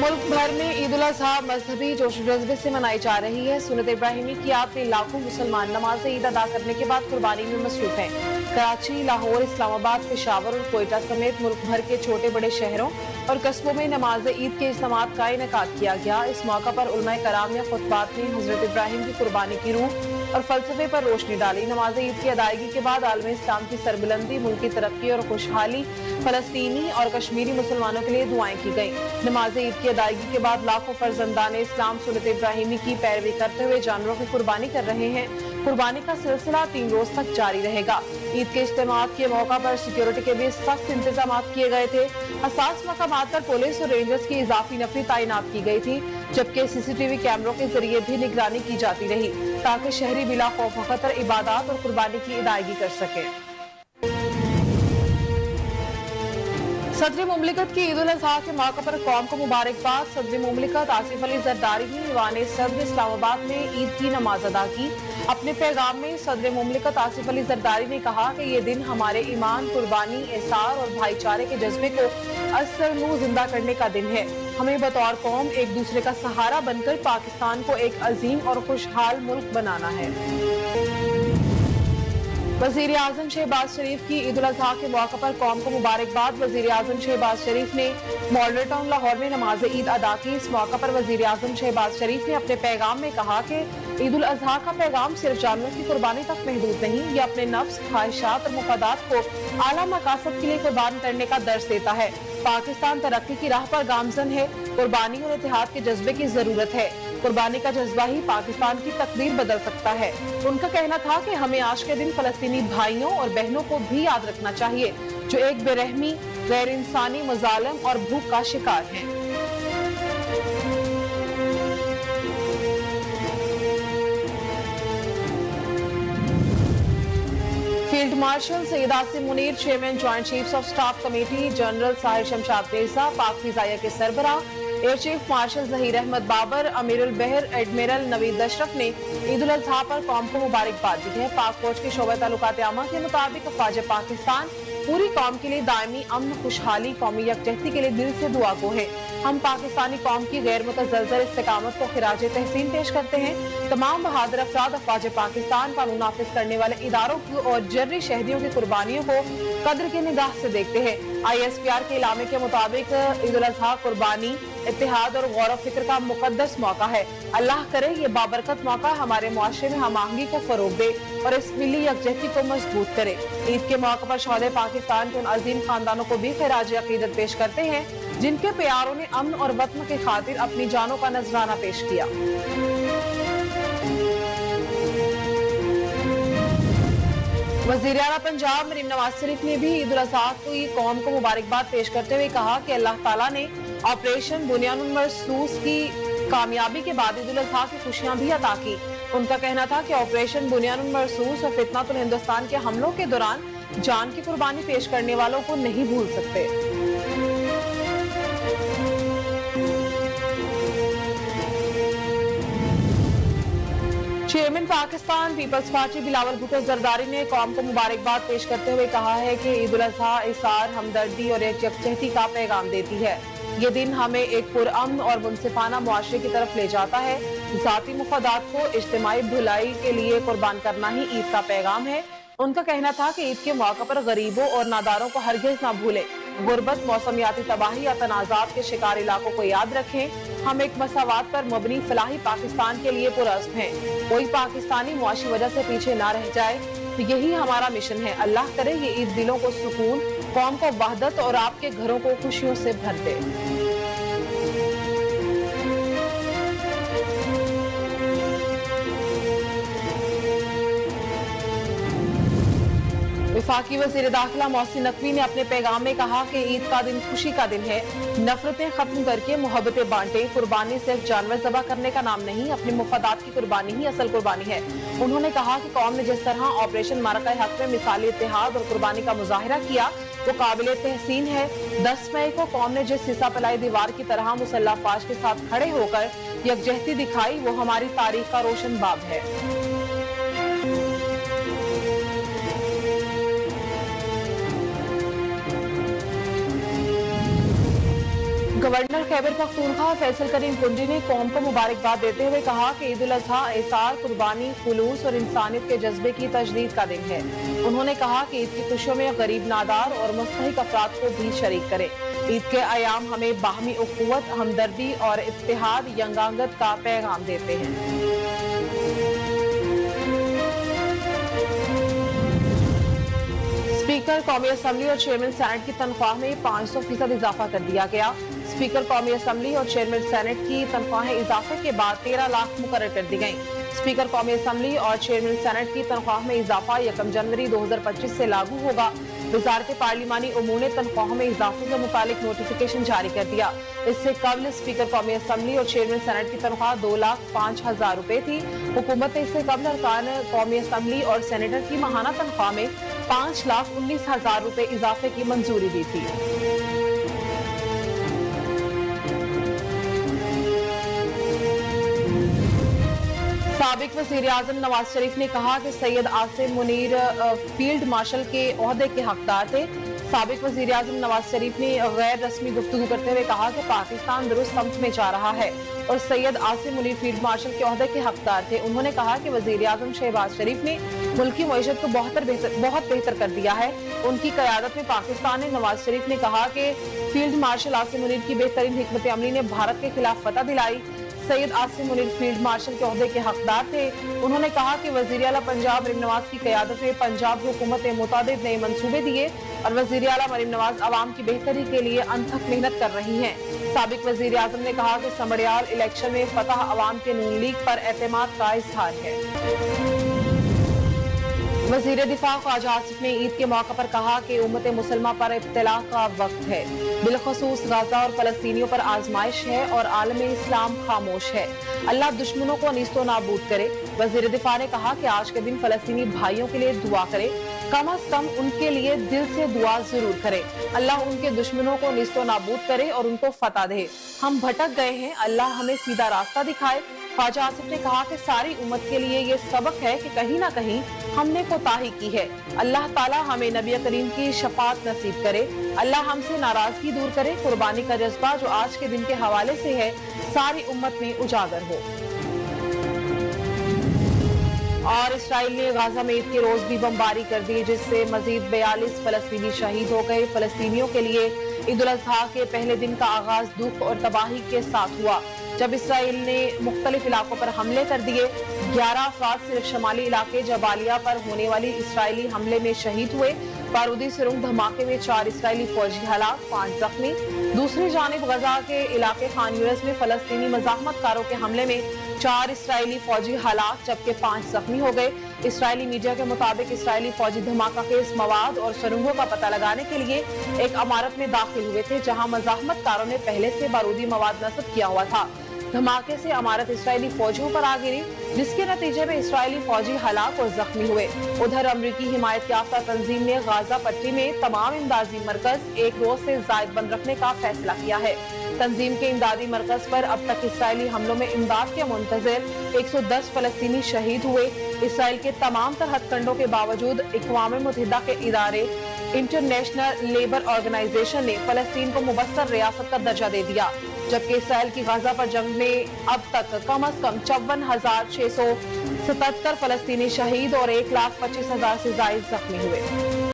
मुल्क भर में ईद उल अजहा मजहबी जोश जज्बे से मनाई जा रही है। सुन्नत इब्राहिमी की याद में लाखों मुसलमान नमाज ईद अदा करने के बाद कुर्बानी में मसरूफ हैं। कराची, लाहौर, इस्लामाबाद, पेशावर और कोयटा समेत मुल्क भर के छोटे बड़े शहरों और कस्बों में नमाज ईद के इज्तिमात का इनेकाद किया गया। इस मौका पर उलमाए कराम ने खुतबात में हजरत इब्राहिम की कुर्बानी की रूह और फलसफे पर रोशनी डाली। नमाज ईद की अदायगी के बाद आलम इस्लाम की सरबुलंदी, मुल्की तरक्की और खुशहाली, फलस्तीनी और कश्मीरी मुसलमानों के लिए दुआएं की गयी। नमाज ईद की अदायगी के बाद लाखों फर्जंदान इस्लाम सुन्नत इब्राहिमी की पैरवी करते हुए जानवरों की कुर्बानी कर रहे हैं। कुर्बानी का सिलसिला 3 रोज तक जारी रहेगा। ईद के इज्तिमात के मौका पर सिक्योरिटी के भी सख्त इंतजाम किए गए थे। हसास मकामात पर पुलिस और रेंजर्स की इजाफी नफरी तैनात की गई थी, जबकि सीसीटीवी कैमरों के जरिए भी निगरानी की जाती रही ताकि शहरी बिला खौफ खतर इबादत और कुर्बानी की अदायगी कर सके। सदर मुमलिकत की ईद उल अजहा के मौके पर कौम को मुबारकबाद। सदर मुमलिकत आसिफ अली जरदारी ने ईवान सदर इस्लामाबाद में ईद की नमाज अदा की। अपने पैगाम में सदर मुमलिकत आसिफ अली जरदारी ने कहा कि ये दिन हमारे ईमान, कुर्बानी, एहसार और भाईचारे के जज्बे को असरनू जिंदा करने का दिन है। हमें बतौर कौम एक दूसरे का सहारा बनकर पाकिस्तान को एक अजीम और खुशहाल मुल्क बनाना है। वजीर आजम शहबाज शरीफ की ईद उल अजहा के मौके पर कौम को मुबारकबाद। वजीर आजम शहबाज शरीफ ने मॉडल टाउन लाहौर में नमाज ईद अदा की। इस मौके पर वजीर आजम शहबाज शरीफ ने अपने पैगाम में कहा कि ईद उल अजहा का पैगाम सिर्फ जानवरों की कुर्बानी तक महदूद नहीं, ये अपने नफ्स, ख्वाहिशात और मुफादात को आला मकासद के लिए कुर्बान करने का दर्स देता है। पाकिस्तान तरक्की की राह पर गामजन है। कुर्बानी और इत्तेहाद के जज्बे की जरूरत है। कुर्बानी का जज्बा ही पाकिस्तान की तकदीर बदल सकता है। उनका कहना था कि हमें आज के दिन फलस्तीनी भाइयों और बहनों को भी याद रखना चाहिए जो एक बेरहमी, गैर इंसानी, मजालिम और भूख का शिकार हैं। Field Marshal Syed Asim Munir, chairman Joint Chiefs of Staff Committee, General Sahir Shamshad Mirza, Pak फिजाइया के सरबराह Air Chief Marshal Zaheer Ahmed Babar, अमीरुल बहर एडमिरल नवीद अशरफ ने ईद उल अजहा पर कौम को मुबारकबाद दी है। पाक फौज के शोबे ताल्लुकात आमा के मुताबिक ख्वाजा पाकिस्तान पूरी कौम के लिए दायमी अमन, खुशहाली, कौमी यकजहती के लिए दिल से दुआ को है। हम पाकिस्तानी कौम की गैर मुतज़लज़ल इस्तिकामत को खिराज तहसीन पेश करते हैं। तमाम बहादुर अफराद ख्वाजा पाकिस्तान, कानून नाफिज करने वाले इदारों की और जर्री शहदियों की कुर्बानियों को कद्र की निगाह से देखते हैं। ISPR के इलामे के मुताबिक ईद उल अजहा कुर्बानी, इत्तेहाद और गौर फिक्र का मुकद्दस मौका है। अल्लाह करे ये बाबरकत मौका हमारे मुआशरे में हम-आहंगी को फरोग दे और इस मिली यकजहती को मजबूत करे। ईद के मौके पर शौहदे पाकिस्तान के उन अजीम खानदानों को भी खिराज अकीदत पेश करते हैं जिनके प्यारों ने अमन और वतन की खातिर अपनी जानों का नजराना पेश किया। वज़ीर आला पंजाब मरीम नवाज शरीफ ने भी ईद उल अजहा की कौम को मुबारकबाद पेश करते हुए कहा कि अल्लाह ताला ने ऑपरेशन बुनियानुल मरसूस की कामयाबी के बाद ईद उल अजहा की खुशियां भी अता की। उनका कहना था कि ऑपरेशन बुनियानुल मरसूस और फितनातुल हिंदुस्तान के हमलों के दौरान जान की कुर्बानी पेश करने वालों को नहीं भूल सकते। चेयरमैन पाकिस्तान पीपल्स पार्टी बिलावल भुट्टो जरदारी ने कौम को मुबारकबाद पेश करते हुए कहा है कि ईद उल अजहा इसार, हमदर्दी और एक यकजहती का पैगाम देती है। ये दिन हमें एक पुरअमन और मुनसिफाना मुआशरे की तरफ ले जाता है। जाती मुफादात को इज्तिमाई भलाई के लिए कुर्बान करना ही ईद का पैगाम है। उनका कहना था कि ईद के मौके पर गरीबों और नादारों को हरगिज ना भूलें। गुर्बत, मौसमियाती तबाही या तनाज़ात के शिकार इलाकों को याद रखें। हम एक मसावात पर मबनी फलाही पाकिस्तान के लिए पुरअज़्म हैं। कोई पाकिस्तानी मुआशी वजह से पीछे ना रह जाए, यही हमारा मिशन है। अल्लाह करे ये ईद दिलों को सुकून, कौम को वहदत और आपके घरों को खुशियों से भर दे। वफाकी वज़ीर दाखिला मोहसिन नकवी ने अपने पैगाम में कहा कि ईद का दिन खुशी का दिन है। नफरतें खत्म करके मोहब्बतें बांटें। कुर्बानी सिर्फ जानवर ज़बह करने का नाम नहीं, अपने मुफादात की कुर्बानी ही असल कुर्बानी है। उन्होंने कहा कि कौम ने जिस तरह ऑपरेशन मारका हक में मिसाली इत्तेहाद और कुर्बानी का मुजाहिरा किया वो काबिल तहसीन है। 10 मई को कौम ने जिस हिस्सा पलाई दीवार की तरह मुसल्लह फाश के साथ खड़े होकर यकजहती दिखाई वो हमारी तारीख का रोशन बाब है। गवर्नर खैबर पख्तूनख्वा फैसल करीम कुंडी ने कौम को मुबारकबाद देते हुए कहा कि ईद उल अजहा एसार, कुर्बानी, खुलूस और इंसानियत के जज्बे की तजदीद का दिन है। उन्होंने कहा कि ईद की खुशियों में गरीब, नादार और मुस्तहिक अफराद को भी शरीक करें। ईद के अयाम हमें बाहमी उखुवत, हमदर्दी और इत्तेहाद यंगांगत का पैगाम देते हैं। स्पीकर कौमी असम्बली और चेयरमैन सेनेट की तनख्वाह में 500% इजाफा कर दिया गया। स्पीकर कौमी असम्बली और चेयरमैन सेनेट की तनख्वाहें इजाफे के बाद 13 लाख मुकर्रर कर दी गयी। स्पीकर कौमी असम्बली और चेयरमैन सेनेट की तनख्वाह में इजाफा 1 जनवरी 2025 से लागू होगा। वजारत पार्लिमानी उमूर ने तनख्वाहों में इजाफे से मुतालिक नोटिफिकेशन जारी कर दिया। इससे कबल स्पीकर कौमी असम्बली और चेयरमैन सेनेट की तनख्वाह 2,05,000 रुपए थी। हुकूमत ने इससे कबल अरकान कौमी असम्बली और सेनेटर की माहाना तनख्वाह में 5,19,000 रुपए इजाफे की मंजूरी दी थी। साबिक वज़ीर आज़म नवाज शरीफ ने कहा कि सैयद आसिम मुनीर फील्ड मार्शल के ओहदे के हकदार थे। साबिक वज़ीर आज़म नवाज शरीफ ने गैर रस्मी गुफ्तगू करते हुए कहा कि पाकिस्तान दुरुस्त समत में जा रहा है और सैयद आसिम मुनीर फील्ड मार्शल के ओहदे के हकदार थे। उन्होंने कहा कि वज़ीर आज़म शहबाज शरीफ ने मुल्क की मईशत को बहुत बेहतर कर दिया है। उनकी क़यादत में पाकिस्तान ने नवाज शरीफ ने कहा कि फील्ड मार्शल आसिम मुनीर की बेहतरीन हिकमत अमली ने भारत के खिलाफ फतह दिलाई। सैयद आसिम मुनीर फील्ड मार्शल के ओहदे के हकदार थे। उन्होंने कहा कि वज़ीर आला पंजाब मरीम नवाज की क़यादत में पंजाब हुकूमत ने मुतादिद नए मंसूबे दिए और वज़ीर आला मरीम नवाज अवाम की बेहतरी के लिए अनथक मेहनत कर रही हैं। साबिक वज़ीर आज़म ने कहा कि समड़ियाल इलेक्शन में फतह अवाम के नून लीग पर एतमाद का इजहार है। वज़ीर दिफा ख्वाजा आसिफ ने ईद के मौके पर कहा कि उम्मत मुसलमा पर इब्तिला का वक्त है, बिलखसूस गाजा और फलस्तीनियों पर आजमाइश है और आलम इस्लाम खामोश है। अल्लाह दुश्मनों को नीस्तो नाबूद करे। वज़ीर दिफा ने कहा कि आज के दिन फलस्तीनी भाइयों के लिए दुआ करे, कम अज कम उनके लिए दिल से दुआ जरूर करे। अल्लाह उनके दुश्मनों को नीस्तो नाबूद करे और उनको फतह दे। हम भटक गए हैं, अल्लाह हमें सीधा रास्ता दिखाए। ख्वाजा आसिफ ने कहा कि सारी उम्मत के लिए ये सबक है कि कहीं ना कहीं हमने कोताही की है। अल्लाह ताला हमें नबी करीम की शफाअत नसीब करे। अल्लाह हमसे नाराजगी दूर करे। कुर्बानी का जज्बा जो आज के दिन के हवाले से है सारी उम्मत में उजागर हो। और इसराइल ने गाजा में ईद के रोज भी बमबारी कर दी, जिससे मजीद 42 फलस्तीनी शहीद हो गए। फलस्तीनियों के लिए ईद उल अजहा के पहले दिन का आगाज दुख और तबाही के साथ हुआ, जब इसराइल ने मुख्तलिफ इलाकों पर हमले कर दिए। 11 अफराद सिर्फ शमाली इलाके जबालिया पर होने वाली इसराइली हमले में शहीद हुए। बारूदी सुरंग धमाके में 4 इसराइली फौजी हलाक, 5 जख्मी। दूसरी जानिब गजा के इलाके खान यूनिस में फलस्तीनी मज़ाहमतकारों के हमले में 4 इसराइली फौजी हलाक जबकि 5 जख्मी हो गए। इसराइली मीडिया के मुताबिक इसराइली फौजी धमाका खेज मवाद और सुरंगों का पता लगाने के लिए एक इमारत में दाखिल हुए थे, जहां मज़ाहमतकारों ने पहले से बारूदी मवाद नस्ब किया हुआ था। धमाके से इमारत इसराइली फौजियों पर आ गिरी, जिसके नतीजे में इसराइली फौजी हलाक और जख्मी हुए। उधर अमरीकी हिमायत याफ्ता तंजीम ने गाजा पट्टी में तमाम इमदादी मरकज एक रोज से जायद बंद रखने का फैसला किया है। तंजीम के इमदादी मरकज पर अब तक इसराइली हमलों में इमदाद के मुंतजर 110 फलस्तीनी शहीद हुए। इसराइल के तमाम तर हथकंडों के बावजूद अक़वाम मुत्तहिदा के इदारे इंटरनेशनल लेबर ऑर्गेनाइजेशन ने फलस्तीन को मुबस्सर रियासत का दर्जा दे दिया, जबकि इसराइल की गाजा पर जंग में अब तक कम अज कम 54,677 फलस्तीनी शहीद और 1,25,000 से ज्यादा जख्मी हुए।